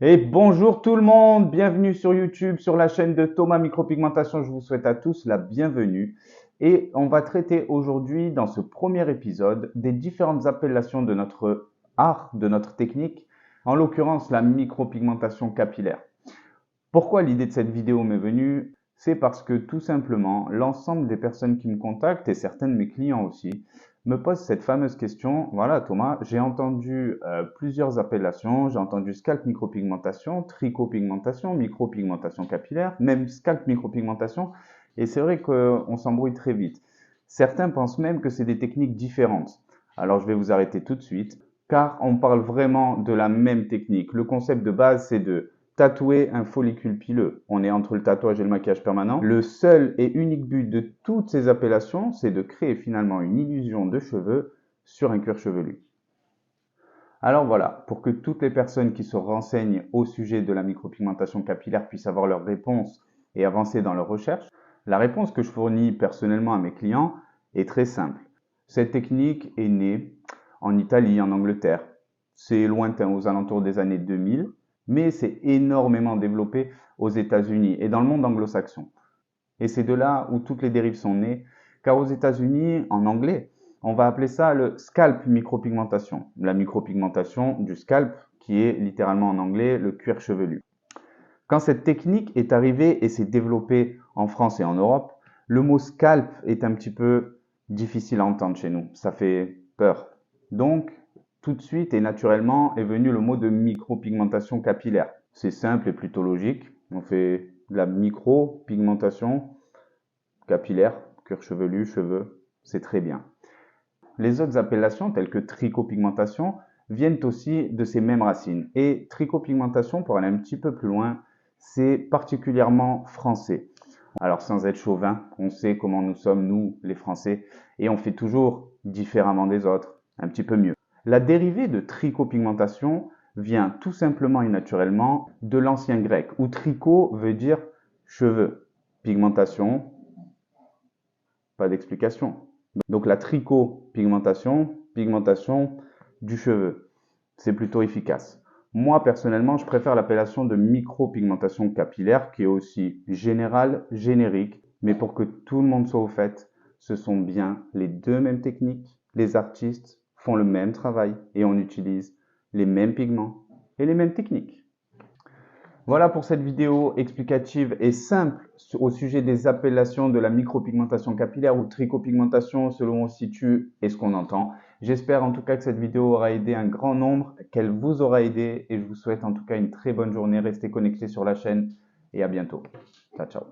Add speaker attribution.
Speaker 1: Et bonjour tout le monde, bienvenue sur YouTube, sur la chaîne de Thomas Micropigmentation. Je vous souhaite à tous la bienvenue. Et on va traiter aujourd'hui, dans ce premier épisode, des différentes appellations de notre art, de notre technique, en l'occurrence la micropigmentation capillaire. Pourquoi l'idée de cette vidéo m'est venue? C'est parce que tout simplement, l'ensemble des personnes qui me contactent, et certains de mes clients aussi, me posent cette fameuse question. Voilà Thomas, j'ai entendu plusieurs appellations, j'ai entendu scalp micropigmentation, trichopigmentation, micropigmentation capillaire, même scalp micropigmentation, et c'est vrai qu'on s'embrouille très vite. Certains pensent même que c'est des techniques différentes. Alors je vais vous arrêter tout de suite, car on parle vraiment de la même technique. Le concept de base, c'est de tatouer un follicule pileux. On est entre le tatouage et le maquillage permanent. Le seul et unique but de toutes ces appellations, c'est de créer finalement une illusion de cheveux sur un cuir chevelu. Alors voilà, pour que toutes les personnes qui se renseignent au sujet de la micropigmentation capillaire puissent avoir leurs réponses et avancer dans leurs recherches, la réponse que je fournis personnellement à mes clients est très simple. Cette technique est née en Italie, en Angleterre. C'est lointain, aux alentours des années 2000, mais c'est énormément développé aux États-Unis et dans le monde anglo-saxon. Et c'est de là où toutes les dérives sont nées, car aux États-Unis, en anglais, on va appeler ça le scalp micropigmentation, la micropigmentation du scalp, qui est littéralement en anglais le cuir chevelu. Quand cette technique est arrivée et s'est développée en France et en Europe, le mot scalp est un petit peu difficile à entendre chez nous, ça fait peur. Donc, tout de suite et naturellement est venu le mot de micropigmentation capillaire. C'est simple et plutôt logique. On fait de la micropigmentation capillaire, cuir chevelu, cheveux, c'est très bien. Les autres appellations telles que trichopigmentation viennent aussi de ces mêmes racines. Et trichopigmentation, pour aller un petit peu plus loin, c'est particulièrement français. Alors sans être chauvin, on sait comment nous sommes, nous, les Français, et on fait toujours différemment des autres, un petit peu mieux. La dérivée de trichopigmentation vient tout simplement et naturellement de l'ancien grec, où tricho veut dire cheveux. Pigmentation, pas d'explication. Donc la trichopigmentation, pigmentation du cheveu, c'est plutôt efficace. Moi, personnellement, je préfère l'appellation de micropigmentation capillaire, qui est aussi générale, générique, mais pour que tout le monde soit au fait, ce sont bien les deux mêmes techniques. Les artistes font le même travail et on utilise les mêmes pigments et les mêmes techniques. Voilà pour cette vidéo explicative et simple au sujet des appellations de la micropigmentation capillaire ou trichopigmentation selon où on se situe et ce qu'on entend. J'espère en tout cas que cette vidéo aura aidé un grand nombre, qu'elle vous aura aidé et je vous souhaite en tout cas une très bonne journée. Restez connectés sur la chaîne et à bientôt. Ciao, ciao.